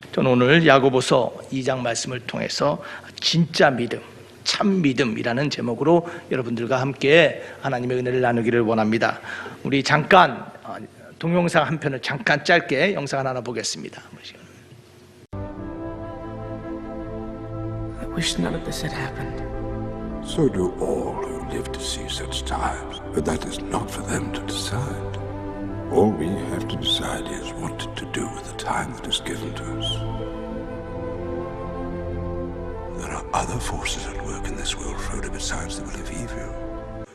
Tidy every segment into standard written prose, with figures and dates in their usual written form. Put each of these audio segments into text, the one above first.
저는 오늘 야고보서 2장 말씀을 통해서 진짜 믿음, 참 믿음이라는 제목으로 여러분들과 함께 하나님의 은혜를 나누기를 원합니다. 우리 잠깐 동영상 한 편을 잠깐 짧게 영상 하나 보겠습니다. I wish none of this had happened. So do all who live to see such times. But that is not for them to decide. All we have to decide is what to do with the time that is given to us. There are other forces at work in this world, Frodo, besides the will of evil.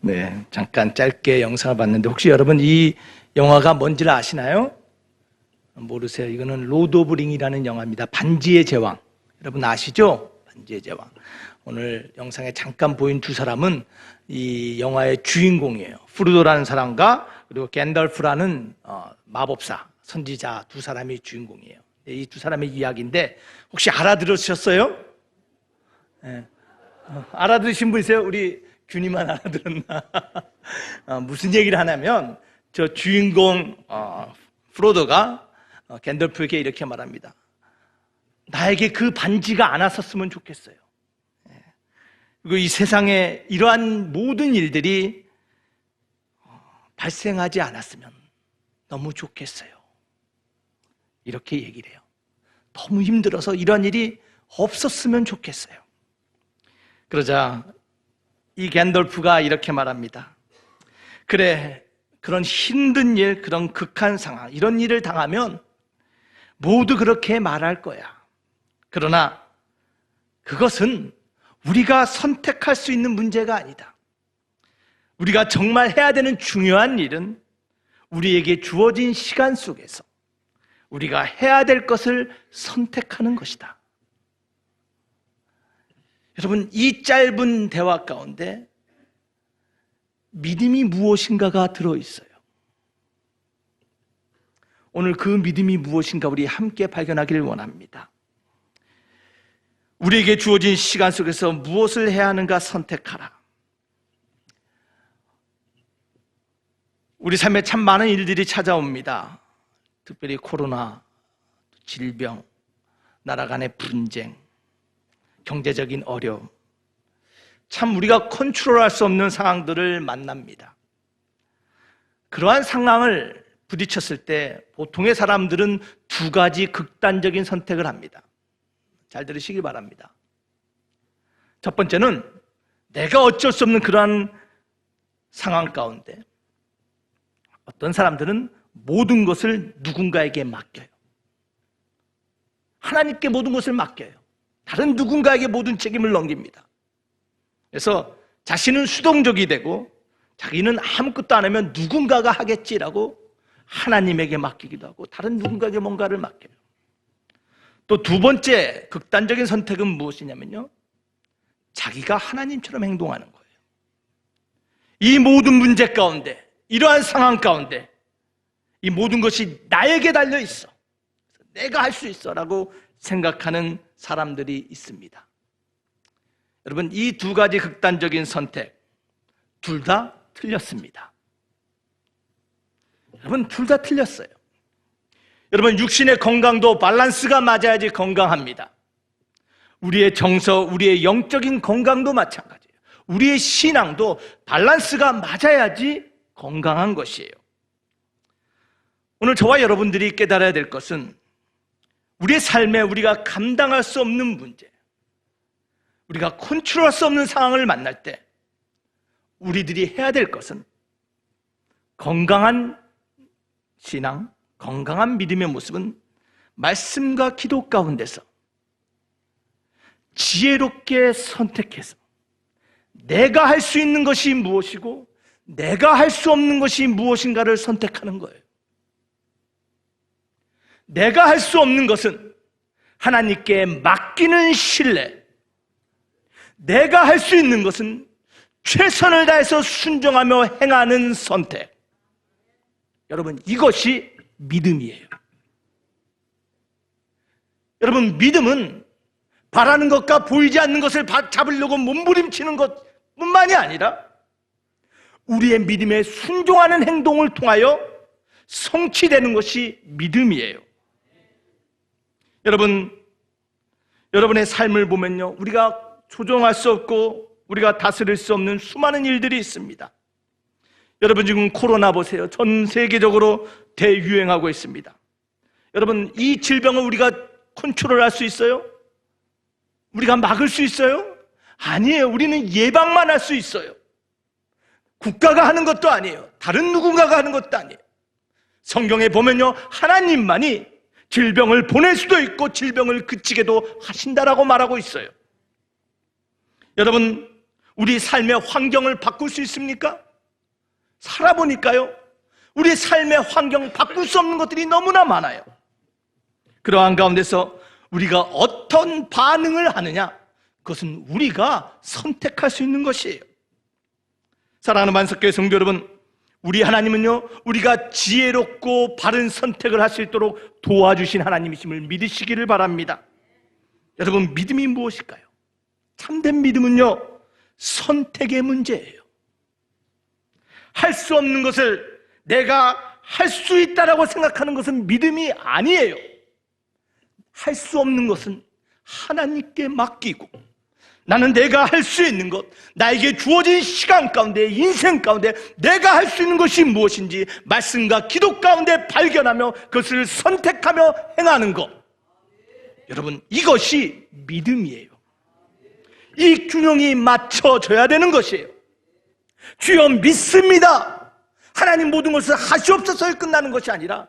네, 잠깐 짧게 영상을 봤는데 혹시 여러분 이 영화가 뭔지를 아시나요? 모르세요? 이거는 로드 오브 링이라는 영화입니다. 반지의 제왕. 여러분 아시죠? 반지의 제왕. 오늘 영상에 잠깐 보인 두 사람은 이 영화의 주인공이에요. 프로도라는 사람과 그리고 겐덜프라는 마법사, 선지자 두 사람이 주인공이에요. 이 두 사람의 이야기인데 혹시 알아들으셨어요? 네. 알아들으신 분 있어요? 우리 균이만 알아들었나? 무슨 얘기를 하냐면 저 주인공 프로도가 겐덜프에게 이렇게 말합니다. 나에게 그 반지가 안 왔었으면 좋겠어요. 그리고 이 세상에 이러한 모든 일들이 발생하지 않았으면 너무 좋겠어요. 이렇게 얘기를 해요. 너무 힘들어서 이런 일이 없었으면 좋겠어요. 그러자 이 겐덜프가 이렇게 말합니다. 그래, 그런 힘든 일, 그런 극한 상황, 이런 일을 당하면 모두 그렇게 말할 거야. 그러나 그것은 우리가 선택할 수 있는 문제가 아니다. 우리가 정말 해야 되는 중요한 일은 우리에게 주어진 시간 속에서 우리가 해야 될 것을 선택하는 것이다. 여러분, 이 짧은 대화 가운데 믿음이 무엇인가가 들어있어요. 오늘 그 믿음이 무엇인가 우리 함께 발견하기를 원합니다. 우리에게 주어진 시간 속에서 무엇을 해야 하는가 선택하라. 우리 삶에 참 많은 일들이 찾아옵니다. 특별히 코로나, 질병, 나라 간의 분쟁, 경제적인 어려움, 참 우리가 컨트롤할 수 없는 상황들을 만납니다. 그러한 상황을 부딪혔을 때 보통의 사람들은 두 가지 극단적인 선택을 합니다. 잘 들으시길 바랍니다. 첫 번째는 내가 어쩔 수 없는 그러한 상황 가운데 어떤 사람들은 모든 것을 누군가에게 맡겨요. 하나님께 모든 것을 맡겨요. 다른 누군가에게 모든 책임을 넘깁니다. 그래서 자신은 수동적이 되고 자기는 아무것도 안 하면 누군가가 하겠지라고 하나님에게 맡기기도 하고 다른 누군가에게 뭔가를 맡겨요. 또 두 번째 극단적인 선택은 무엇이냐면요, 자기가 하나님처럼 행동하는 거예요. 이 모든 문제 가운데, 이러한 상황 가운데 이 모든 것이 나에게 달려 있어, 내가 할 수 있어 라고 생각하는 사람들이 있습니다. 여러분, 이 두 가지 극단적인 선택 둘 다 틀렸습니다. 여러분, 둘 다 틀렸어요. 여러분, 육신의 건강도 밸런스가 맞아야지 건강합니다. 우리의 정서, 우리의 영적인 건강도 마찬가지예요. 우리의 신앙도 밸런스가 맞아야지 건강한 것이에요. 오늘 저와 여러분들이 깨달아야 될 것은 우리의 삶에 우리가 감당할 수 없는 문제, 우리가 컨트롤할 수 없는 상황을 만날 때 우리들이 해야 될 것은 건강한 신앙, 건강한 믿음의 모습은 말씀과 기도 가운데서 지혜롭게 선택해서 내가 할 수 있는 것이 무엇이고 내가 할 수 없는 것이 무엇인가를 선택하는 거예요. 내가 할 수 없는 것은 하나님께 맡기는 신뢰, 내가 할 수 있는 것은 최선을 다해서 순종하며 행하는 선택. 여러분, 이것이 믿음이에요. 여러분, 믿음은 바라는 것과 보이지 않는 것을 잡으려고 몸부림치는 것뿐만이 아니라 우리의 믿음에 순종하는 행동을 통하여 성취되는 것이 믿음이에요. 여러분의 삶을 보면요, 우리가 조종할 수 없고 우리가 다스릴 수 없는 수많은 일들이 있습니다. 여러분, 지금 코로나 보세요. 전 세계적으로 대유행하고 있습니다. 여러분, 이 질병을 우리가 컨트롤할 수 있어요? 우리가 막을 수 있어요? 아니에요. 우리는 예방만 할 수 있어요. 국가가 하는 것도 아니에요. 다른 누군가가 하는 것도 아니에요. 성경에 보면요, 하나님만이 질병을 보낼 수도 있고 질병을 그치게도 하신다라고 말하고 있어요. 여러분, 우리 삶의 환경을 바꿀 수 있습니까? 살아보니까요, 우리 삶의 환경 바꿀 수 없는 것들이 너무나 많아요. 그러한 가운데서 우리가 어떤 반응을 하느냐, 그것은 우리가 선택할 수 있는 것이에요. 사랑하는 만석교회 성도 여러분, 우리 하나님은요, 우리가 지혜롭고 바른 선택을 할 수 있도록 도와주신 하나님이심을 믿으시기를 바랍니다. 여러분, 믿음이 무엇일까요? 참된 믿음은요, 선택의 문제예요. 할 수 없는 것을 내가 할 수 있다라고 생각하는 것은 믿음이 아니에요. 할 수 없는 것은 하나님께 맡기고, 나는 내가 할 수 있는 것, 나에게 주어진 시간 가운데, 인생 가운데 내가 할 수 있는 것이 무엇인지 말씀과 기도 가운데 발견하며 그것을 선택하며 행하는 것, 여러분, 이것이 믿음이에요. 이 균형이 맞춰져야 되는 것이에요. 주여 믿습니다, 하나님 모든 것을 하시옵소서에 끝나는 것이 아니라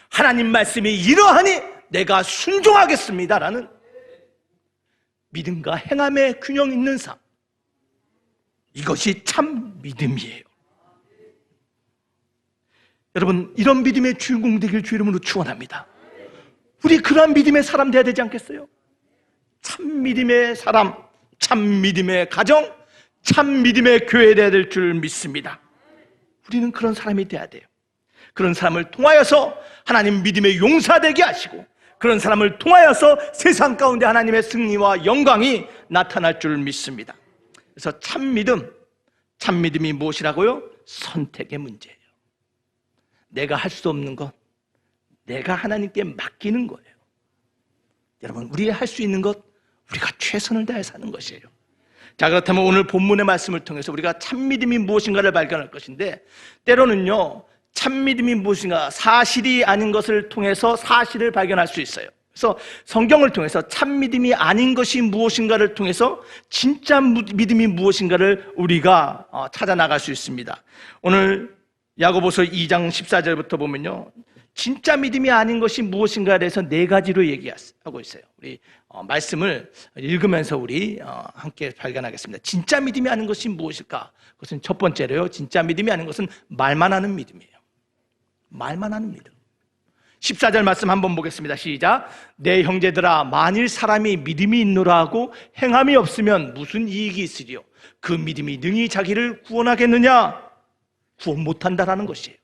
하나님 말씀이 이러하니 내가 순종하겠습니다라는 믿음과 행함의 균형 있는 삶, 이것이 참 믿음이에요. 여러분, 이런 믿음의 주인공 되길 주 이름으로 축원합니다. 우리 그러한 믿음의 사람 되어야 되지 않겠어요? 참 믿음의 사람, 참 믿음의 가정, 참 믿음의 교회 되어야 될 줄 믿습니다. 우리는 그런 사람이 되어야 돼요. 그런 사람을 통하여서 하나님 믿음의 용사되게 하시고, 그런 사람을 통하여서 세상 가운데 하나님의 승리와 영광이 나타날 줄 믿습니다. 그래서 참 믿음이 무엇이라고요? 선택의 문제예요. 내가 할 수 없는 것, 내가 하나님께 맡기는 거예요. 여러분, 우리가 할 수 있는 것, 우리가 최선을 다해 사는 것이에요. 자, 그렇다면 오늘 본문의 말씀을 통해서 우리가 참 믿음이 무엇인가를 발견할 것인데, 때로는요, 참 믿음이 무엇인가, 사실이 아닌 것을 통해서 사실을 발견할 수 있어요. 그래서 성경을 통해서 참 믿음이 아닌 것이 무엇인가를 통해서 진짜 믿음이 무엇인가를 우리가 찾아 나갈 수 있습니다. 오늘 야고보서 2장 14절부터 보면요, 진짜 믿음이 아닌 것이 무엇인가에 대해서 4가지로 얘기하고 있어요. 우리 말씀을 읽으면서 우리 함께 발견하겠습니다. 진짜 믿음이 아닌 것이 무엇일까? 그것은 첫 번째로요, 진짜 믿음이 아닌 것은 말만 하는 믿음이에요. 말만 하는 믿음. 14절 말씀 한번 보겠습니다. 시작. 내 형제들아, 만일 사람이 믿음이 있노라 하고 행함이 없으면 무슨 이익이 있으리요? 그 믿음이 능히 자기를 구원하겠느냐? 구원 못한다라는 것이에요.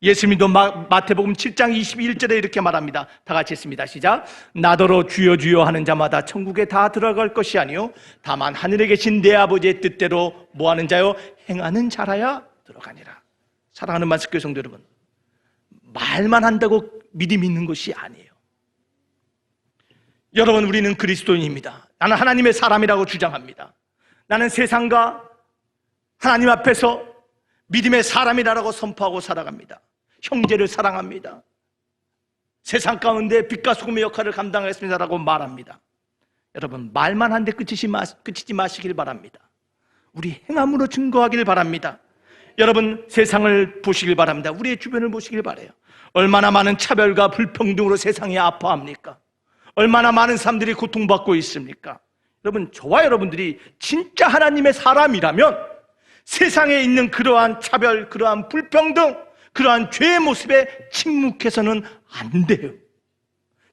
예수님도 마태복음 7장 21절에 이렇게 말합니다. 다 같이 했습니다. 시작. 나더러 주여 주여 하는 자마다 천국에 다 들어갈 것이 아니요 다만 하늘에 계신 내 아버지의 뜻대로 뭐하는 자요? 행하는 자라야 들어가니라. 사랑하는 만석교회 성도 여러분, 말만 한다고 믿음이 있는 것이 아니에요. 여러분, 우리는 그리스도인입니다. 나는 하나님의 사람이라고 주장합니다. 나는 세상과 하나님 앞에서 믿음의 사람이라고 선포하고 살아갑니다. 형제를 사랑합니다. 세상 가운데 빛과 소금의 역할을 감당하겠습니다라고 말합니다. 여러분, 말만 한데 그치지 마시길 바랍니다. 우리 행함으로 증거하길 바랍니다. 여러분, 세상을 보시길 바랍니다. 우리의 주변을 보시길 바라요. 얼마나 많은 차별과 불평등으로 세상이 아파합니까? 얼마나 많은 사람들이 고통받고 있습니까? 여러분, 저와 여러분들이 진짜 하나님의 사람이라면 세상에 있는 그러한 차별, 그러한 불평등, 그러한 죄의 모습에 침묵해서는 안 돼요.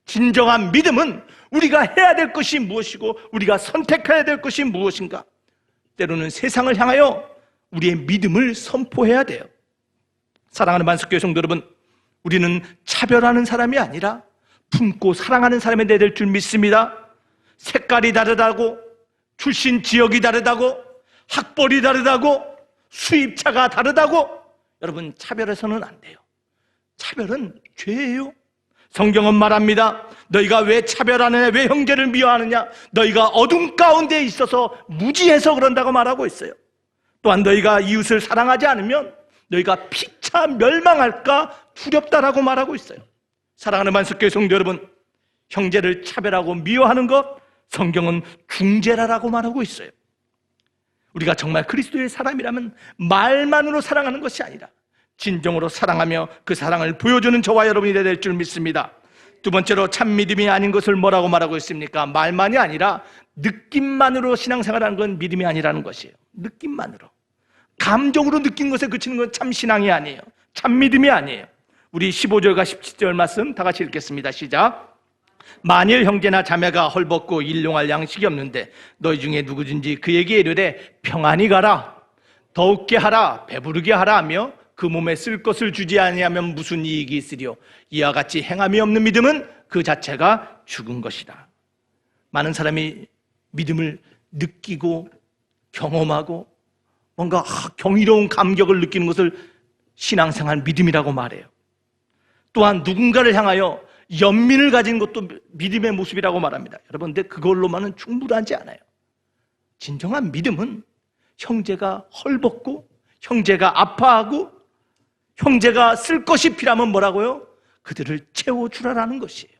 진정한 믿음은 우리가 해야 될 것이 무엇이고 우리가 선택해야 될 것이 무엇인가, 때로는 세상을 향하여 우리의 믿음을 선포해야 돼요. 사랑하는 만석교회 성도 여러분, 우리는 차별하는 사람이 아니라 품고 사랑하는 사람이 되어야 될 줄 믿습니다. 색깔이 다르다고, 출신 지역이 다르다고, 학벌이 다르다고, 수입차가 다르다고, 여러분, 차별해서는 안 돼요. 차별은 죄예요. 성경은 말합니다. 너희가 왜 차별하느냐, 왜 형제를 미워하느냐, 너희가 어둠 가운데 있어서 무지해서 그런다고 말하고 있어요. 또한 너희가 이웃을 사랑하지 않으면 너희가 피차 멸망할까 두렵다라고 말하고 있어요. 사랑하는 만석교회 성도 여러분, 형제를 차별하고 미워하는 것, 성경은 중재라라고 말하고 있어요. 우리가 정말 그리스도의 사람이라면 말만으로 사랑하는 것이 아니라 진정으로 사랑하며 그 사랑을 보여주는 저와 여러분이 되어야 될 줄 믿습니다. 두 번째로 참 믿음이 아닌 것을 뭐라고 말하고 있습니까? 말만이 아니라 느낌만으로 신앙생활하는 건 믿음이 아니라는 것이에요. 느낌만으로, 감정으로 느낀 것에 그치는 건 참 신앙이 아니에요. 참 믿음이 아니에요. 우리 15절과 17절 말씀 다 같이 읽겠습니다. 시작. 만일 형제나 자매가 헐벗고 일용할 양식이 없는데 너희 중에 누구든지 그에게 이르되 평안히 가라, 더욱게 하라, 배부르게 하라 하며 그 몸에 쓸 것을 주지 아니하면 무슨 이익이 있으리요? 이와 같이 행함이 없는 믿음은 그 자체가 죽은 것이다. 많은 사람이 믿음을 느끼고 경험하고 뭔가 경이로운 감격을 느끼는 것을 신앙생활 믿음이라고 말해요. 또한 누군가를 향하여 연민을 가진 것도 믿음의 모습이라고 말합니다. 여러분, 근데 그걸로만은 충분하지 않아요. 진정한 믿음은 형제가 헐벗고 형제가 아파하고 형제가 쓸 것이 필요하면 뭐라고요? 그들을 채워주라라는 것이에요.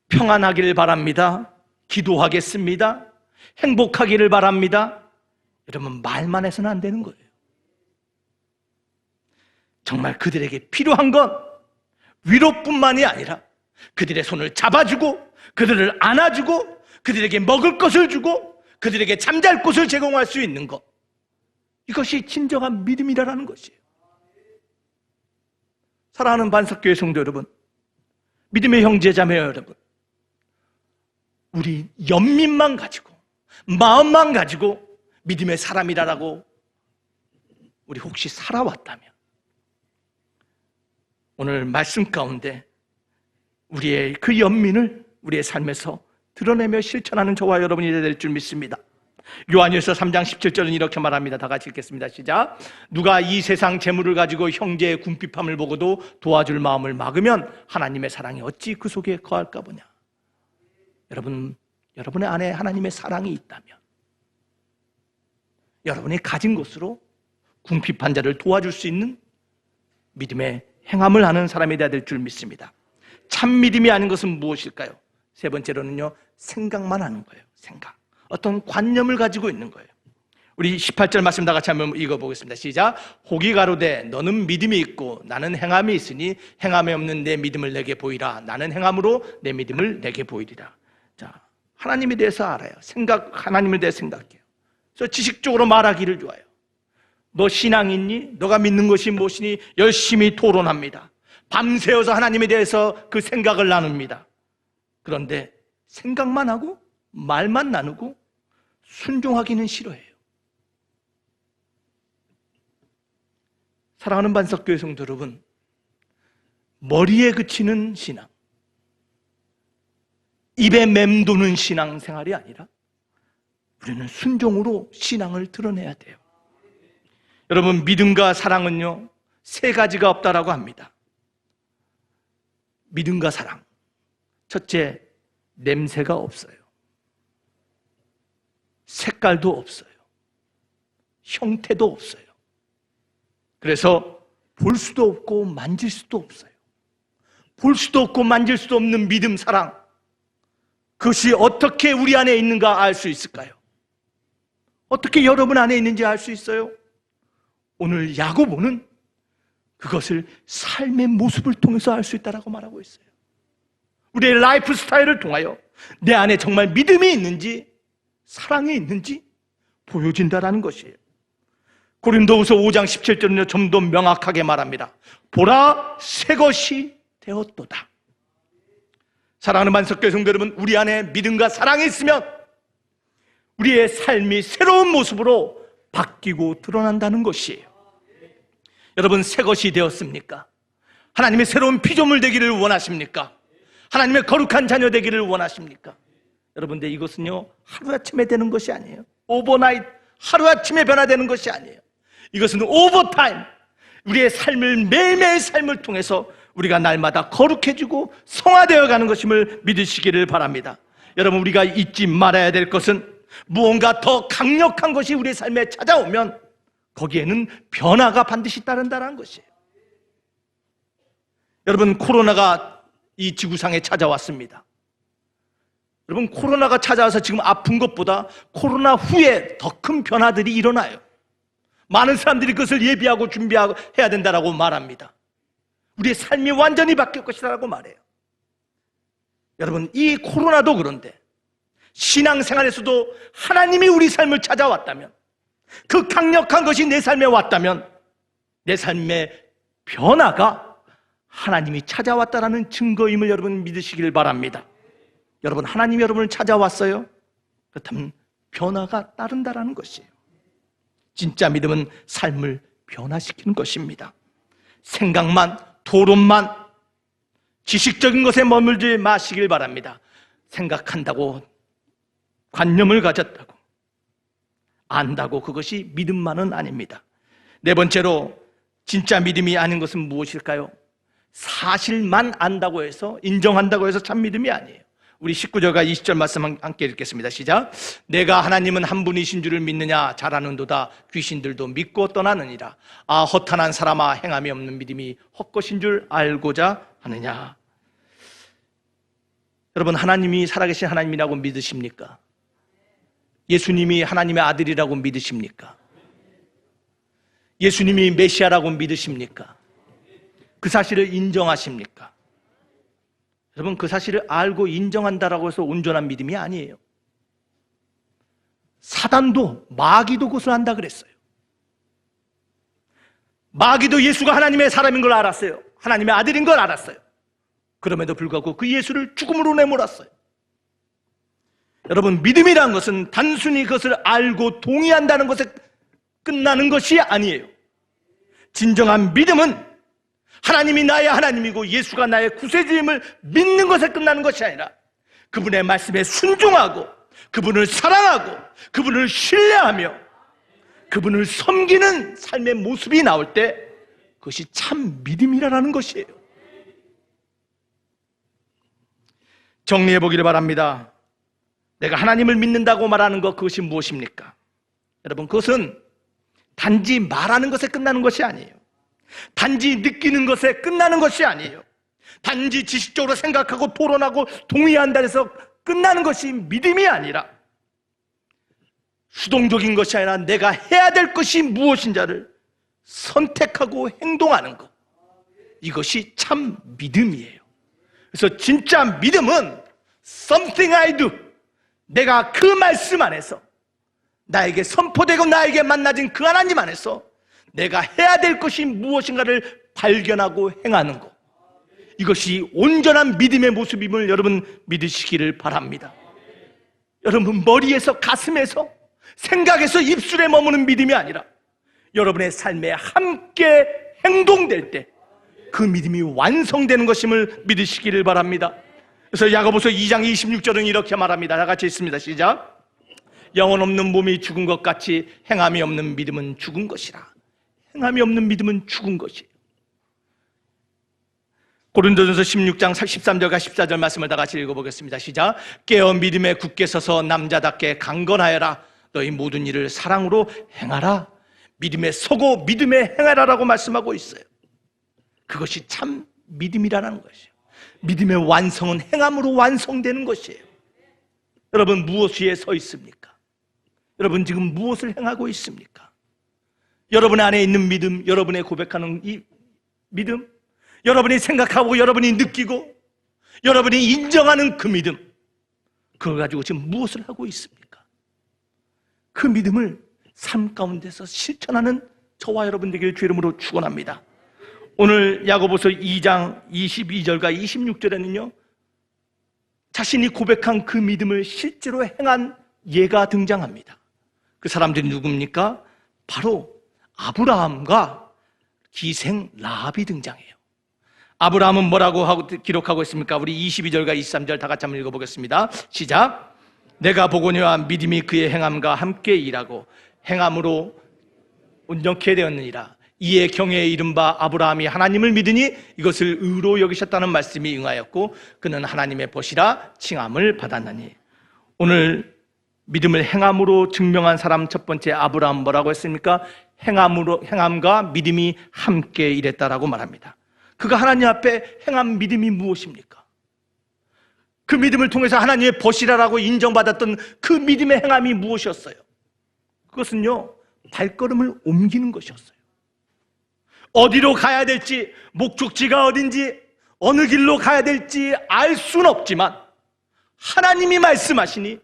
평안하기를 바랍니다. 기도하겠습니다. 행복하기를 바랍니다. 여러분, 말만 해서는 안 되는 거예요. 정말 그들에게 필요한 건 위로뿐만이 아니라 그들의 손을 잡아주고 그들을 안아주고 그들에게 먹을 것을 주고 그들에게 잠잘 곳을 제공할 수 있는 것, 이것이 진정한 믿음이라는 것이에요. 사랑하는 반석교회 성도 여러분, 믿음의 형제자매 여러분, 우리 연민만 가지고 마음만 가지고 믿음의 사람이라고 우리 혹시 살아왔다면 오늘 말씀 가운데 우리의 그 연민을 우리의 삶에서 드러내며 실천하는 저와 여러분이 될 줄 믿습니다. 요한일서 3장 17절은 이렇게 말합니다. 다 같이 읽겠습니다. 시작. 누가 이 세상 재물을 가지고 형제의 궁핍함을 보고도 도와줄 마음을 막으면 하나님의 사랑이 어찌 그 속에 거할까 보냐. 여러분의 안에 하나님의 사랑이 있다면 여러분이 가진 것으로 궁핍한 자를 도와줄 수 있는 믿음의 행함을 하는 사람이 되어야 될 줄 믿습니다. 참 믿음이 아닌 것은 무엇일까요? 세 번째로는요, 생각만 하는 거예요. 생각. 어떤 관념을 가지고 있는 거예요. 우리 18절 말씀 다 같이 한번 읽어보겠습니다. 시작. 혹이 가로되 너는 믿음이 있고 나는 행함이 있으니 행함이 없는 내 믿음을 내게 보이라. 나는 행함으로 내 믿음을 내게 보이리라. 자, 하나님에 대해서 알아요. 하나님에 대해 생각해요. 그래서 지식적으로 말하기를 좋아해요. 너 신앙 있니? 너가 믿는 것이 무엇이니? 열심히 토론합니다. 밤새워서 하나님에 대해서 그 생각을 나눕니다. 그런데 생각만 하고 말만 나누고 순종하기는 싫어해요. 사랑하는 반석교회 성도 여러분, 머리에 그치는 신앙, 입에 맴도는 신앙생활이 아니라 우리는 순종으로 신앙을 드러내야 돼요. 여러분, 믿음과 사랑은요, 세 가지가 없다라고 합니다. 믿음과 사랑. 첫째, 냄새가 없어요. 색깔도 없어요. 형태도 없어요. 그래서 볼 수도 없고 만질 수도 없어요. 볼 수도 없고 만질 수도 없는 믿음, 사랑. 그것이 어떻게 우리 안에 있는가 알 수 있을까요? 어떻게 여러분 안에 있는지 알 수 있어요? 오늘 야고보는 그것을 삶의 모습을 통해서 알 수 있다고 말하고 있어요. 우리의 라이프 스타일을 통하여 내 안에 정말 믿음이 있는지 사랑이 있는지 보여진다라는 것이에요. 고린도후서 5장 17절은요, 좀 더 명확하게 말합니다. 보라, 새 것이 되었도다. 사랑하는 만석교회 성도 여러분, 우리 안에 믿음과 사랑이 있으면 우리의 삶이 새로운 모습으로 바뀌고 드러난다는 것이에요. 여러분, 새 것이 되었습니까? 하나님의 새로운 피조물 되기를 원하십니까? 하나님의 거룩한 자녀 되기를 원하십니까? 여러분들, 이것은요, 하루아침에 되는 것이 아니에요. 오버나잇, 하루아침에 변화되는 것이 아니에요. 이것은 오버타임, 우리의 삶을 매일매일 삶을 통해서 우리가 날마다 거룩해지고 성화되어 가는 것임을 믿으시기를 바랍니다. 여러분, 우리가 잊지 말아야 될 것은 무언가 더 강력한 것이 우리의 삶에 찾아오면 거기에는 변화가 반드시 따른다는 것이에요. 여러분, 코로나가 이 지구상에 찾아왔습니다. 여러분, 코로나가 찾아와서 지금 아픈 것보다 코로나 후에 더 큰 변화들이 일어나요. 많은 사람들이 그것을 예비하고 준비하고 해야 된다고 말합니다. 우리의 삶이 완전히 바뀔 것이라고 말해요. 여러분, 이 코로나도 그런데 신앙생활에서도 하나님이 우리 삶을 찾아왔다면, 그 강력한 것이 내 삶에 왔다면 내 삶의 변화가 하나님이 찾아왔다는 증거임을 여러분 믿으시길 바랍니다. 여러분, 하나님이 여러분을 찾아왔어요? 그렇다면 변화가 따른다는 것이에요. 진짜 믿음은 삶을 변화시키는 것입니다. 생각만, 토론만, 지식적인 것에 머물지 마시길 바랍니다. 생각한다고, 관념을 가졌다고, 안다고 그것이 믿음만은 아닙니다. 네 번째로 진짜 믿음이 아닌 것은 무엇일까요? 사실만 안다고 해서, 인정한다고 해서 참 믿음이 아니에요. 우리 19절과 20절 말씀 함께 읽겠습니다. 시작. 내가 하나님은 한 분이신 줄을 믿느냐? 잘하는도다. 귀신들도 믿고 떠나느니라. 아, 허탄한 사람아, 행함이 없는 믿음이 헛것인 줄 알고자 하느냐? 여러분, 하나님이 살아계신 하나님이라고 믿으십니까? 예수님이 하나님의 아들이라고 믿으십니까? 예수님이 메시아라고 믿으십니까? 그 사실을 인정하십니까? 여러분, 그 사실을 알고 인정한다라고 해서 온전한 믿음이 아니에요. 사단도, 마귀도 그것을 안다 그랬어요. 마귀도 예수가 하나님의 사람인 걸 알았어요. 하나님의 아들인 걸 알았어요. 그럼에도 불구하고 그 예수를 죽음으로 내몰았어요. 여러분, 믿음이라는 것은 단순히 그것을 알고 동의한다는 것에 끝나는 것이 아니에요. 진정한 믿음은 하나님이 나의 하나님이고 예수가 나의 구세주임을 믿는 것에 끝나는 것이 아니라 그분의 말씀에 순종하고 그분을 사랑하고 그분을 신뢰하며 그분을 섬기는 삶의 모습이 나올 때 그것이 참 믿음이라는 것이에요. 정리해 보기를 바랍니다. 내가 하나님을 믿는다고 말하는 것, 그것이 무엇입니까? 여러분, 그것은 단지 말하는 것에 끝나는 것이 아니에요. 단지 느끼는 것에 끝나는 것이 아니에요. 단지 지식적으로 생각하고 토론하고 동의한다 해서 끝나는 것이 믿음이 아니라 수동적인 것이 아니라 내가 해야 될 것이 무엇인지를 선택하고 행동하는 것, 이것이 참 믿음이에요. 그래서 진짜 믿음은 something I do, 내가 그 말씀 안에서 나에게 선포되고 나에게 만나진 그 하나님 안에서 내가 해야 될 것이 무엇인가를 발견하고 행하는 것, 이것이 온전한 믿음의 모습임을 여러분 믿으시기를 바랍니다. 여러분, 머리에서 가슴에서 생각에서 입술에 머무는 믿음이 아니라 여러분의 삶에 함께 행동될 때 그 믿음이 완성되는 것임을 믿으시기를 바랍니다. 그래서 야고보서 2장 26절은 이렇게 말합니다. 다 같이 읽습니다. 시작. 영혼 없는 몸이 죽은 것 같이 행함이 없는 믿음은 죽은 것이라. 행함이 없는 믿음은 죽은 것이에요. 고린도전서 16장 13절과 14절 말씀을 다 같이 읽어보겠습니다. 시작. 깨어 믿음에 굳게 서서 남자답게 강건하여라. 너희 모든 일을 사랑으로 행하라. 믿음에 서고 믿음에 행하라라고 말씀하고 있어요. 그것이 참 믿음이라는 것이에요. 믿음의 완성은 행함으로 완성되는 것이에요. 여러분, 무엇 위에 서 있습니까? 여러분, 지금 무엇을 행하고 있습니까? 여러분 안에 있는 믿음, 여러분의 고백하는 이 믿음, 여러분이 생각하고 여러분이 느끼고 여러분이 인정하는 그 믿음, 그걸 가지고 지금 무엇을 하고 있습니까? 그 믿음을 삶 가운데서 실천하는 저와 여러분 되길 주 이름으로 축원합니다. 오늘 야고보서 2장 22절과 26절에는요, 자신이 고백한 그 믿음을 실제로 행한 예가 등장합니다. 그 사람들이 누굽니까? 바로 아브라함과 기생 라합이 등장해요. 아브라함은 뭐라고 하고 기록하고 있습니까? 우리 22절과 23절 다 같이 한번 읽어보겠습니다. 시작. 내가 보거니와 믿음이 그의 행함과 함께 일하고 행함으로 온전케 되었느니라. 이에 경외에 이른 바 아브라함이 하나님을 믿으니 이것을 의로 여기셨다는 말씀이 응하였고 그는 하나님의 벗이라 칭함을 받았나니. 오늘 믿음을 행함으로 증명한 사람 첫 번째 아브라함 뭐라고 했습니까? 행함과 믿음이 함께 일했다라고 말합니다. 그가 하나님 앞에 행한 믿음이 무엇입니까? 그 믿음을 통해서 하나님의 벗이라고 인정받았던 그 믿음의 행함이 무엇이었어요? 그것은요, 발걸음을 옮기는 것이었어요. 어디로 가야 될지, 목적지가 어딘지, 어느 길로 가야 될지 알 수는 없지만 하나님이 말씀하시니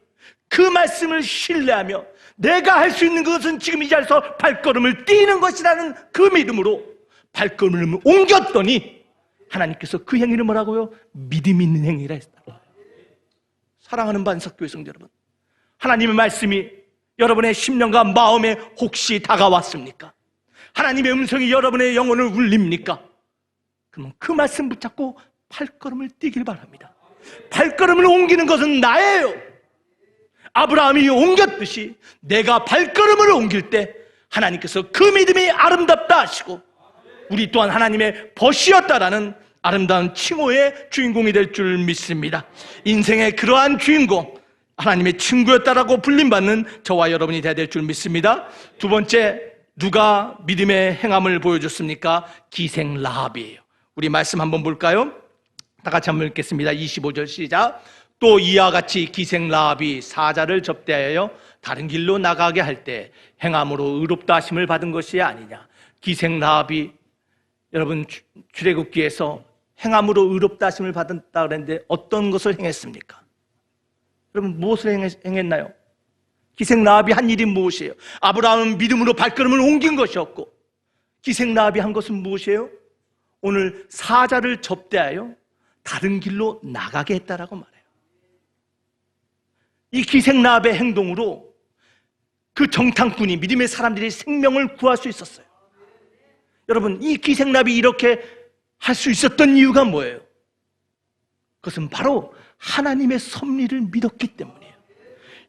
그 말씀을 신뢰하며 내가 할 수 있는 것은 지금 이 자리에서 발걸음을 띄는 것이라는 그 믿음으로 발걸음을 옮겼더니 하나님께서 그 행위를 뭐라고요? 믿음 있는 행위라 했다. 사랑하는 반석교회 성도 여러분, 하나님의 말씀이 여러분의 심령과 마음에 혹시 다가왔습니까? 하나님의 음성이 여러분의 영혼을 울립니까? 그러면 그 말씀 붙잡고 발걸음을 띄길 바랍니다. 발걸음을 옮기는 것은 나예요. 아브라함이 옮겼듯이 내가 발걸음을 옮길 때 하나님께서 그 믿음이 아름답다 하시고 우리 또한 하나님의 벗이었다라는 아름다운 칭호의 주인공이 될 줄 믿습니다. 인생의 그러한 주인공, 하나님의 친구였다라고 불림받는 저와 여러분이 되어야 될 줄 믿습니다. 두 번째, 누가 믿음의 행함을 보여줬습니까? 기생 라합이에요. 우리 말씀 한번 볼까요? 다 같이 한번 읽겠습니다. 25절 시작. 또 이와 같이 기생 라합이 사자를 접대하여 다른 길로 나가게 할 때 행함으로 의롭다 하심을 받은 것이 아니냐. 기생 라합이 여러분 출애굽기에서 행함으로 의롭다 하심을 받았다 그랬는데 어떤 것을 행했습니까? 여러분 무엇을 행했나요? 기생 라합이 한 일이 무엇이에요? 아브라함은 믿음으로 발걸음을 옮긴 것이었고 기생 라합이 한 것은 무엇이에요? 오늘 사자를 접대하여 다른 길로 나가게 했다라고 말해요. 이 기생 라합의 행동으로 그 정탐꾼이 믿음의 사람들이 생명을 구할 수 있었어요. 여러분 이 기생 라합이 이렇게 할 수 있었던 이유가 뭐예요? 그것은 바로 하나님의 섭리를 믿었기 때문이에요.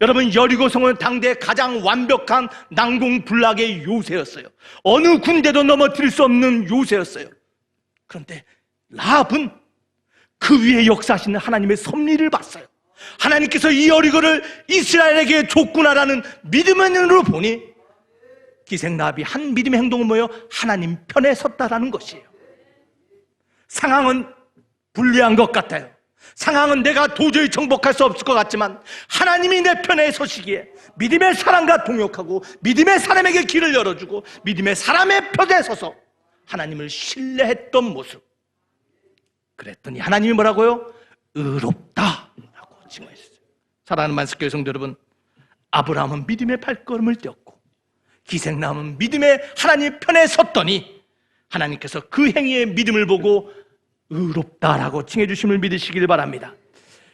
여러분 여리고성은 당대 가장 완벽한 난공불락의 요새였어요. 어느 군대도 넘어뜨릴 수 없는 요새였어요. 그런데 라합은 그 위에 역사하시는 하나님의 섭리를 봤어요. 하나님께서 이 여리고를 이스라엘에게 줬구나라는 믿음의 눈으로 보니 기생 라합이 한 믿음의 행동은 뭐예요? 하나님 편에 섰다라는 것이에요. 상황은 불리한 것 같아요. 상황은 내가 도저히 정복할 수 없을 것 같지만 하나님이 내 편에 서시기에 믿음의 사람과 동역하고 믿음의 사람에게 길을 열어주고 믿음의 사람의 편에 서서 하나님을 신뢰했던 모습. 그랬더니 하나님이 뭐라고요? 의롭다라고 칭하셨어요. 사랑하는 만석교회 성도 여러분, 아브라함은 믿음의 발걸음을 띄었고 기생남은 믿음의 하나님 편에 섰더니 하나님께서 그 행위의 믿음을 보고 의롭다라고 칭해 주심을 믿으시길 바랍니다.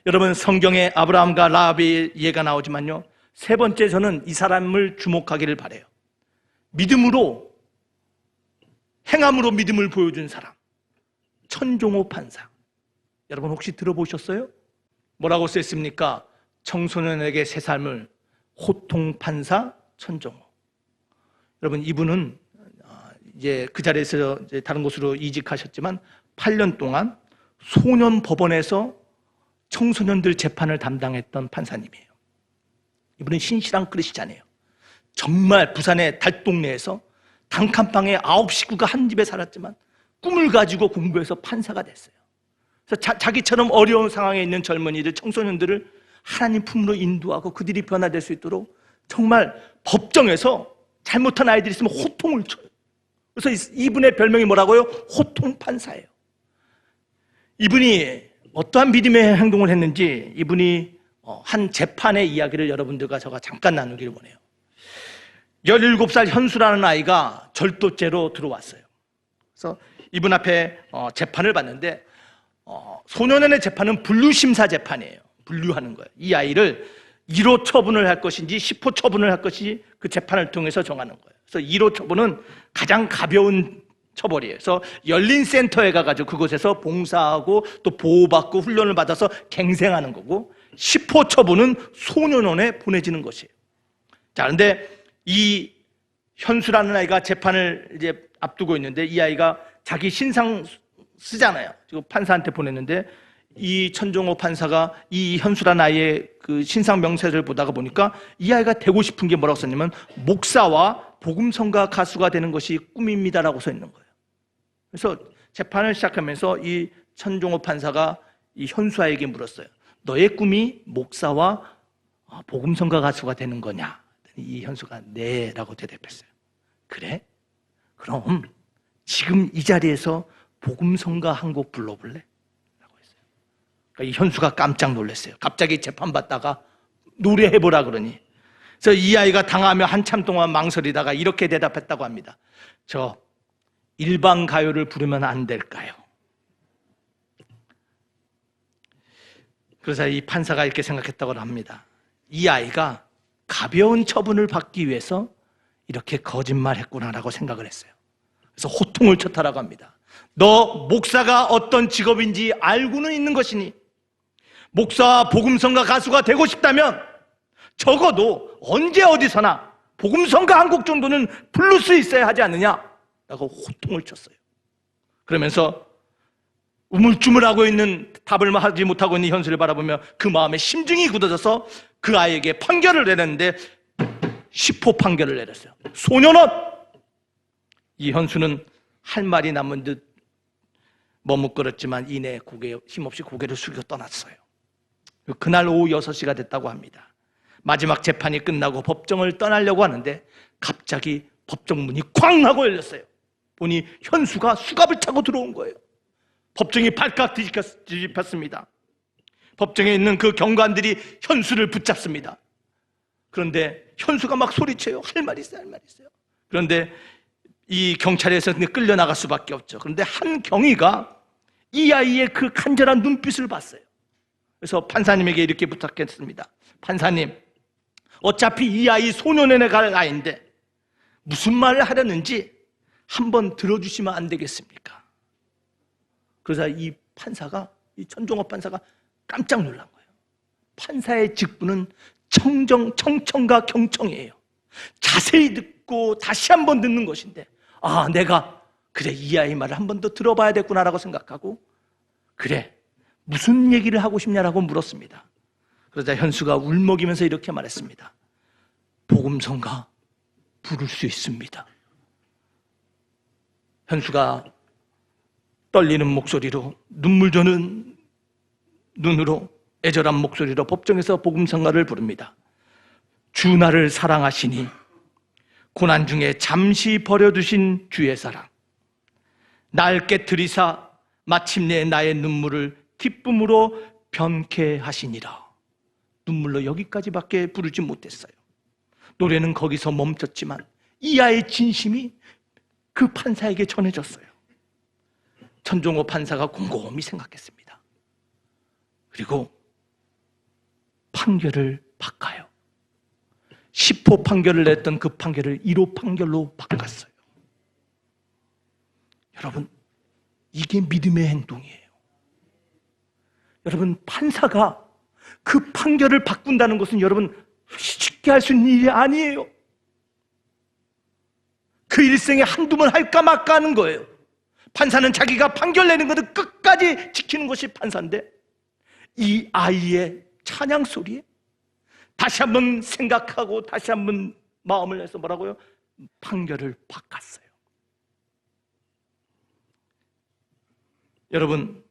여러분 성경에 아브라함과 라합의 예가 나오지만요, 세 번째 저는 이 사람을 주목하기를 바라요. 믿음으로 행함으로 믿음을 보여준 사람, 천종호 판사. 여러분 혹시 들어보셨어요? 뭐라고 써있습니까? 청소년에게 새 삶을 호통 판사 천종호. 여러분 이분은 이제 그 자리에서 이제 다른 곳으로 이직하셨지만 8년 동안 소년 법원에서 청소년들 재판을 담당했던 판사님이에요. 이분은 신실한 크리스찬이에요. 정말 부산의 달동네에서 단칸방에 9 식구가 한 집에 살았지만 꿈을 가지고 공부해서 판사가 됐어요. 그래서 자기처럼 어려운 상황에 있는 젊은이들, 청소년들을 하나님 품으로 인도하고 그들이 변화될 수 있도록 정말 법정에서 잘못한 아이들이 있으면 호통을 쳐요. 그래서 이분의 별명이 뭐라고요? 호통 판사예요. 이분이 어떠한 믿음의 행동을 했는지 이분이 한 재판의 이야기를 여러분들과 제가 잠깐 나누기를 원해요. 17살 현수라는 아이가 절도죄로 들어왔어요. 그래서 이분 앞에 재판을 받는데 소년원의 재판은 분류심사 재판이에요. 분류하는 거예요. 이 아이를 1호 처분을 할 것인지 10호 처분을 할 것인지 그 재판을 통해서 정하는 거예요. 그래서 1호 처분은 가장 가벼운 처벌이에요. 그래서 열린 센터에 가가지고 그곳에서 봉사하고 또 보호받고 훈련을 받아서 갱생하는 거고 10호 처분은 소년원에 보내지는 것이에요. 자, 그런데 이 현수라는 아이가 재판을 이제 앞두고 있는데 이 아이가 자기 신상 쓰잖아요. 지금 판사한테 보냈는데 이 천종호 판사가 이 현수란 아이의 그 신상 명세를 보다가 보니까 이 아이가 되고 싶은 게 뭐라고 썼냐면 목사와 복음성가 가수가 되는 것이 꿈입니다라고 써 있는 거예요. 그래서 재판을 시작하면서 이 천종호 판사가 이 현수아에게 물었어요. 너의 꿈이 목사와 복음성가 가수가 되는 거냐? 이 현수가 네 라고 대답했어요. 그래? 그럼 지금 이 자리에서 복음성가 한 곡 불러볼래? 라고 했어요. 그러니까 이 현수가 깜짝 놀랐어요. 갑자기 재판받다가 노래해보라 그러니. 그래서 이 아이가 당하며 한참 동안 망설이다가 이렇게 대답했다고 합니다. 저 일반 가요를 부르면 안 될까요? 그래서 이 판사가 이렇게 생각했다고 합니다. 이 아이가 가벼운 처분을 받기 위해서 이렇게 거짓말했구나라고 생각을 했어요. 그래서 호통을 쳤다라고 합니다. 너 목사가 어떤 직업인지 알고는 있는 것이니 목사와 복음성가 가수가 되고 싶다면 적어도 언제 어디서나 복음성가 한 곡 정도는 부를 수 있어야 하지 않느냐라고 호통을 쳤어요. 그러면서 우물쭈물하고 있는 답을 하지 못하고 있는 현수를 바라보며 그 마음에 심증이 굳어져서 그 아이에게 판결을 내렸는데 10호 판결을 내렸어요. 소년원! 이 현수는 할 말이 남은 듯 머뭇거렸지만 이내 힘없이 고개를 숙여 떠났어요. 그날 오후 6시가 됐다고 합니다. 마지막 재판이 끝나고 법정을 떠나려고 하는데 갑자기 법정 문이 쾅 하고 열렸어요. 보니 현수가 수갑을 차고 들어온 거예요. 법정이 발칵 뒤집혔습니다. 법정에 있는 그 경관들이 현수를 붙잡습니다. 그런데 현수가 막 소리쳐요. 할 말 있어요, 할 말 있어요. 그런데 이 경찰에서 끌려나갈 수밖에 없죠. 그런데 한 경위가 이 아이의 그 간절한 눈빛을 봤어요. 그래서 판사님에게 이렇게 부탁했습니다. 판사님, 어차피 이 아이 소년원에 갈 아이인데 무슨 말을 하려는지 한번 들어주시면 안 되겠습니까? 그래서 이 판사가, 이 천종호 판사가 깜짝 놀란 거예요. 판사의 직분은 청청과 경청이에요. 자세히 듣고 다시 한번 듣는 것인데, 내가 그래 이 아이 말을 한 번 더 들어봐야겠구나라고 생각하고, 그래 무슨 얘기를 하고 싶냐라고 물었습니다. 그러자 현수가 울먹이면서 이렇게 말했습니다. 복음성가 부를 수 있습니다. 현수가 떨리는 목소리로, 눈물 저는 눈으로, 애절한 목소리로 법정에서 복음성가를 부릅니다. 주 나를 사랑하시니 고난 중에 잠시 버려두신 주의 사랑, 날 깨트리사 마침내 나의 눈물을 기쁨으로 변케 하시니라. 눈물로 여기까지밖에 부르지 못했어요. 노래는 거기서 멈췄지만 이 아이의 진심이 그 판사에게 전해졌어요. 천종호 판사가 곰곰이 생각했습니다. 그리고 판결을 바꿔요. 10호 판결을 냈던 그 판결을 1호 판결로 바꿨어요. 여러분, 이게 믿음의 행동이에요. 여러분, 판사가 그 판결을 바꾼다는 것은 여러분 쉽게 할 수 있는 일이 아니에요. 그 일생에 한두 번 할까 말까 하는 거예요. 판사는 자기가 판결 내는 것을 끝까지 지키는 것이 판사인데, 이 아이의 찬양 소리에 다시 한번 생각하고 다시 한번 마음을 내서 뭐라고요? 판결을 바꿨어요. 여러분,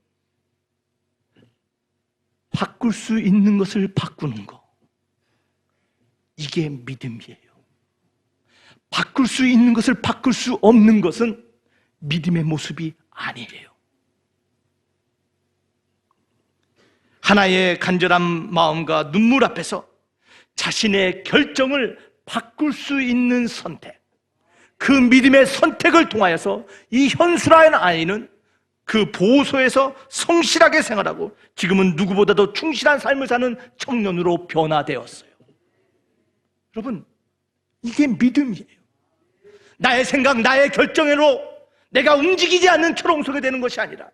바꿀 수 있는 것을 바꾸는 거, 이게 믿음이에요. 바꿀 수 있는 것을 바꿀 수 없는 것은 믿음의 모습이 아니에요. 하나의 간절한 마음과 눈물 앞에서 자신의 결정을 바꿀 수 있는 선택, 그 믿음의 선택을 통하여서 이 현수라는 아이는 그 보호소에서 성실하게 생활하고 지금은 누구보다도 충실한 삶을 사는 청년으로 변화되었어요. 여러분, 이게 믿음이에요. 나의 생각, 나의 결정으로 내가 움직이지 않는 초롱소리 되는 것이 아니라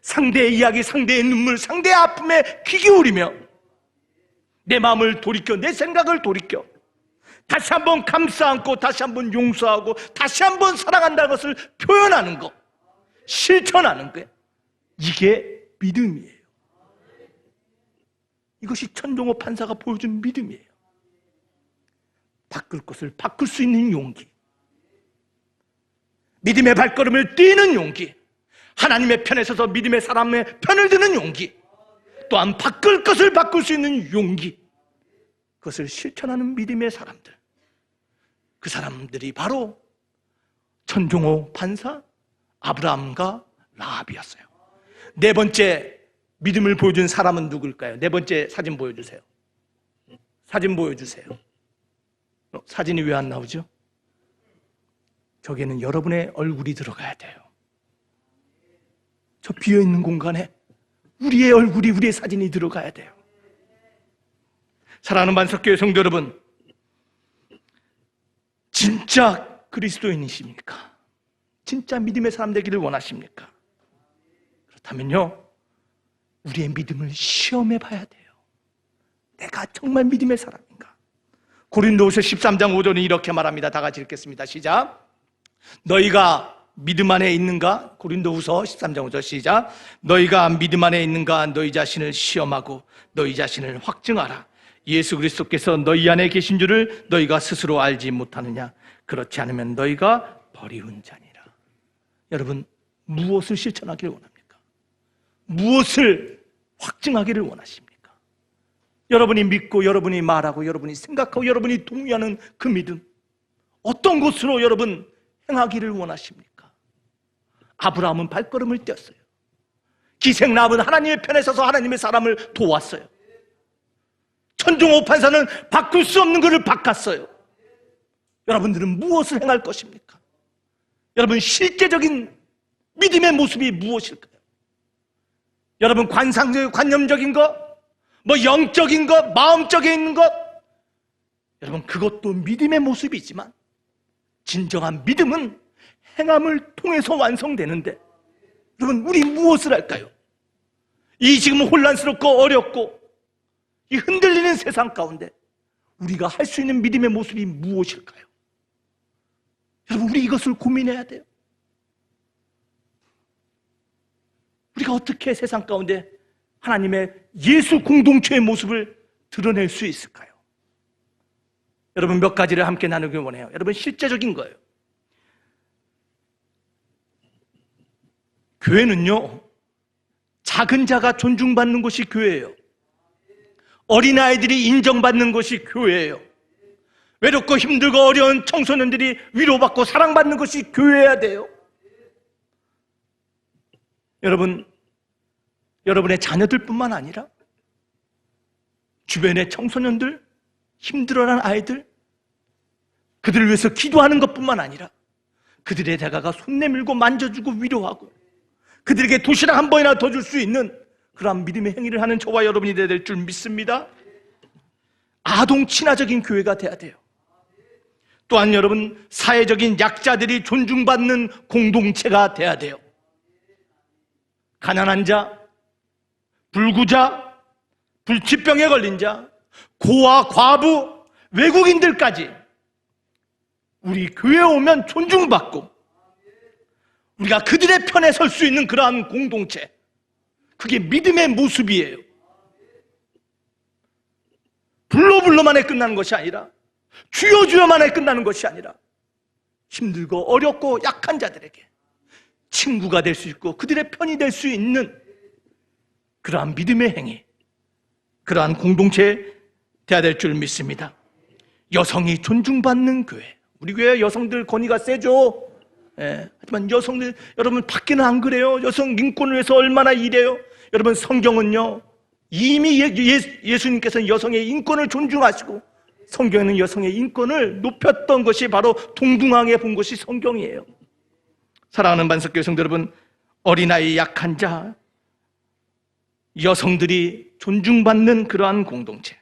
상대의 이야기, 상대의 눈물, 상대의 아픔에 귀 기울이며 내 마음을 돌이켜, 내 생각을 돌이켜 다시 한번 감싸 안고 다시 한번 용서하고 다시 한번 사랑한다는 것을 표현하는 것, 실천하는 것, 이게 믿음이에요. 이것이 천종호 판사가 보여준 믿음이에요. 바꿀 것을 바꿀 수 있는 용기, 믿음의 발걸음을 뛰는 용기, 하나님의 편에 서서 믿음의 사람의 편을 드는 용기, 또한 바꿀 것을 바꿀 수 있는 용기, 그것을 실천하는 믿음의 사람들, 그 사람들이 바로 천종호 판사, 아브라함과 라합이었어요. 네 번째 믿음을 보여준 사람은 누굴까요? 네 번째 사진 보여주세요. 사진 보여주세요. 사진이 왜 안 나오죠? 저기에는 여러분의 얼굴이 들어가야 돼요. 저 비어있는 공간에 우리의 얼굴이, 우리의 사진이 들어가야 돼요. 사랑하는 만석교회 성도 여러분, 진짜 그리스도인이십니까? 진짜 믿음의 사람 되기를 원하십니까? 그렇다면요, 우리의 믿음을 시험해 봐야 돼요. 내가 정말 믿음의 사람인가? 고린도후서 13장 5절은 이렇게 말합니다. 다 같이 읽겠습니다. 시작. 너희가 믿음 안에 있는가? 고린도후서 13장 5절 시작. 너희가 믿음 안에 있는가? 너희 자신을 시험하고 너희 자신을 확증하라. 예수 그리스도께서 너희 안에 계신 줄을 너희가 스스로 알지 못하느냐? 그렇지 않으면 너희가 버리운 자니라. 여러분, 무엇을 실천하기를 원합니까? 무엇을 확증하기를 원하십니까? 여러분이 믿고 여러분이 말하고 여러분이 생각하고 여러분이 동의하는 그 믿음, 어떤 것으로 여러분 행하기를 원하십니까? 아브라함은 발걸음을 떼었어요. 기생라합은 하나님의 편에 서서 하나님의 사람을 도왔어요. 천종호 판사는 바꿀 수 없는 것을 바꿨어요. 여러분들은 무엇을 행할 것입니까? 여러분, 실제적인 믿음의 모습이 무엇일까요? 여러분, 관념적인 것, 영적인 것, 마음적인 있는 것, 여러분, 그것도 믿음의 모습이지만 진정한 믿음은 행함을 통해서 완성되는데, 여러분, 우리 무엇을 할까요? 이 지금 혼란스럽고 어렵고 이 흔들리는 세상 가운데 우리가 할 수 있는 믿음의 모습이 무엇일까요? 여러분, 우리 이것을 고민해야 돼요. 우리가 어떻게 세상 가운데 하나님의 예수 공동체의 모습을 드러낼 수 있을까요? 여러분, 몇 가지를 함께 나누길 원해요. 여러분, 실제적인 거예요. 교회는요, 작은 자가 존중받는 곳이 교회예요. 어린아이들이 인정받는 곳이 교회예요. 외롭고 힘들고 어려운 청소년들이 위로받고 사랑받는 것이 교회여야 돼요. 여러분, 여러분의 자녀들뿐만 아니라 주변의 청소년들, 힘들어하는 아이들, 그들을 위해서 기도하는 것뿐만 아니라 그들의 다가가 손 내밀고 만져주고 위로하고 그들에게 도시락 한 번이나 더 줄 수 있는 그러한 믿음의 행위를 하는 저와 여러분이 되어야 될 줄 믿습니다. 아동 친화적인 교회가 돼야 돼요. 또한 여러분, 사회적인 약자들이 존중받는 공동체가 돼야 돼요. 가난한 자, 불구자, 불치병에 걸린 자, 고아, 과부, 외국인들까지 우리 교회에 오면 존중받고 우리가 그들의 편에 설 수 있는 그러한 공동체, 그게 믿음의 모습이에요. 불러만에 끝나는 것이 아니라, 주여만에 끝나는 것이 아니라 힘들고 어렵고 약한 자들에게 친구가 될 수 있고 그들의 편이 될 수 있는 그러한 믿음의 행위, 그러한 공동체에 돼야 될 줄 믿습니다. 여성이 존중받는 교회, 우리 교회 여성들 권위가 세죠. 하지만 여성들, 여러분 밖에는 안 그래요. 여성 인권을 위해서 얼마나 일해요. 여러분, 성경은요, 이미 예수님께서는 여성의 인권을 존중하시고 성경에는 여성의 인권을 높였던 것이 바로 동등하게 본 것이 성경이에요. 사랑하는 반석교회 성도 여러분, 어린아이, 약한 자, 여성들이 존중받는 그러한 공동체,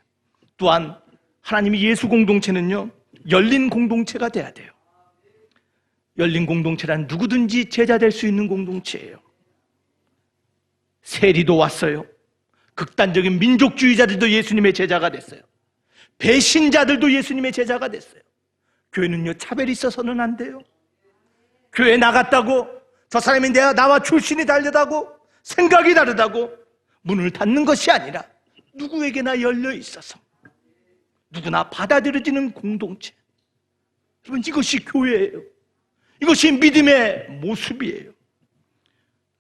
또한 하나님의 예수 공동체는요, 열린 공동체가 돼야 돼요. 열린 공동체란 누구든지 제자 될 수 있는 공동체예요. 세리도 왔어요. 극단적인 민족주의자들도 예수님의 제자가 됐어요. 배신자들도 예수님의 제자가 됐어요. 교회는요, 차별이 있어서는 안 돼요. 교회 나갔다고 저 사람이 나와 출신이 다르다고 생각이 다르다고 문을 닫는 것이 아니라 누구에게나 열려 있어서 누구나 받아들여지는 공동체. 여러분, 이것이 교회예요. 이것이 믿음의 모습이에요.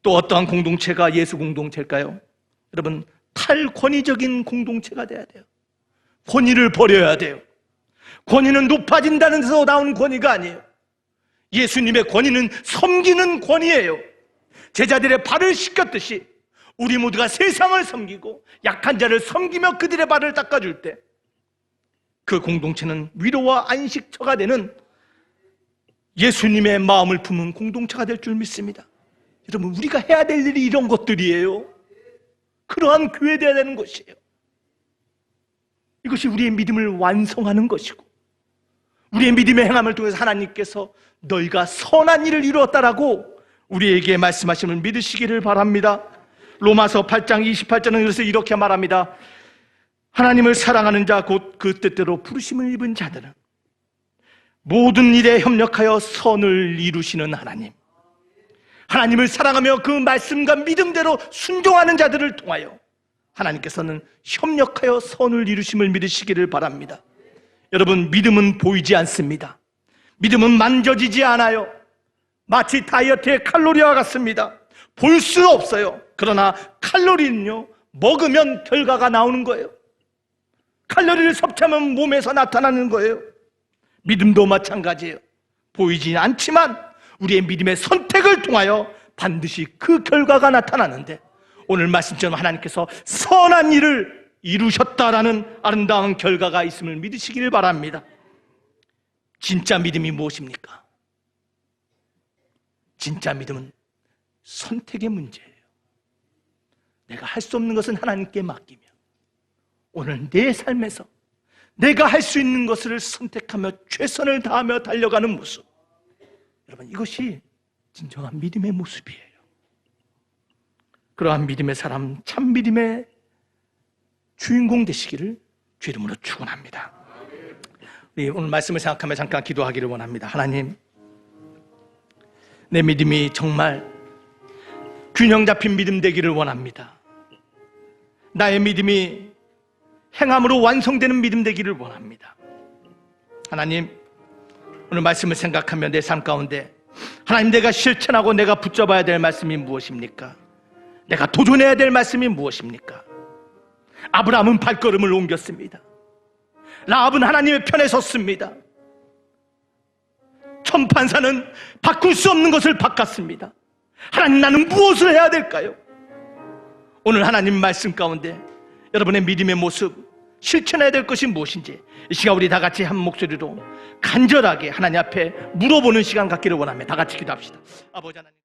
또 어떠한 공동체가 예수 공동체일까요? 여러분, 탈권위적인 공동체가 돼야 돼요. 권위를 버려야 돼요. 권위는 높아진다는 데서 나오는 권위가 아니에요. 예수님의 권위는 섬기는 권위예요. 제자들의 발을 씻겼듯이 우리 모두가 세상을 섬기고 약한 자를 섬기며 그들의 발을 닦아줄 때 그 공동체는 위로와 안식처가 되는 예수님의 마음을 품은 공동체가 될 줄 믿습니다. 여러분, 우리가 해야 될 일이 이런 것들이에요. 그러한 교회되어야 되는 것이에요. 이것이 우리의 믿음을 완성하는 것이고, 우리의 믿음의 행함을 통해서 하나님께서 너희가 선한 일을 이루었다라고 우리에게 말씀하심을 믿으시기를 바랍니다. 로마서 8장 28절은 그래서 이렇게 말합니다. 하나님을 사랑하는 자 곧 그 뜻대로 부르심을 입은 자들은 모든 일에 협력하여 선을 이루시는 하나님, 하나님을 사랑하며 그 말씀과 믿음대로 순종하는 자들을 통하여 하나님께서는 협력하여 선을 이루심을 믿으시기를 바랍니다. 여러분, 믿음은 보이지 않습니다. 믿음은 만져지지 않아요. 마치 다이어트의 칼로리와 같습니다. 볼 수 없어요. 그러나 칼로리는요, 먹으면 결과가 나오는 거예요. 칼로리를 섭취하면 몸에서 나타나는 거예요. 믿음도 마찬가지예요. 보이지 않지만 우리의 믿음의 선택을 통하여 반드시 그 결과가 나타나는데, 오늘 말씀처럼 하나님께서 선한 일을 이루셨다라는 아름다운 결과가 있음을 믿으시길 바랍니다. 진짜 믿음이 무엇입니까? 진짜 믿음은 선택의 문제예요. 내가 할 수 없는 것은 하나님께 맡기며 오늘 내 삶에서 내가 할 수 있는 것을 선택하며 최선을 다하며 달려가는 모습, 여러분, 이것이 진정한 믿음의 모습이에요. 그러한 믿음의 사람, 참 믿음의 주인공 되시기를 주 이름으로 축원합니다. 우리 오늘 말씀을 생각하며 잠깐 기도하기를 원합니다. 하나님, 내 믿음이 정말 균형 잡힌 믿음 되기를 원합니다. 나의 믿음이 행함으로 완성되는 믿음 되기를 원합니다. 하나님, 오늘 말씀을 생각하며 내 삶 가운데 하나님, 내가 실천하고 내가 붙잡아야 될 말씀이 무엇입니까? 내가 도전해야 될 말씀이 무엇입니까? 아브라함은 발걸음을 옮겼습니다. 라합은 하나님의 편에 섰습니다. 천판사는 바꿀 수 없는 것을 바꿨습니다. 하나님, 나는 무엇을 해야 될까요? 오늘 하나님 말씀 가운데 여러분의 믿음의 모습, 실천해야 될 것이 무엇인지 이 시간 우리 다 같이 한 목소리로 간절하게 하나님 앞에 물어보는 시간 갖기를 원합니다. 다 같이 기도합시다. 아버지 하나님.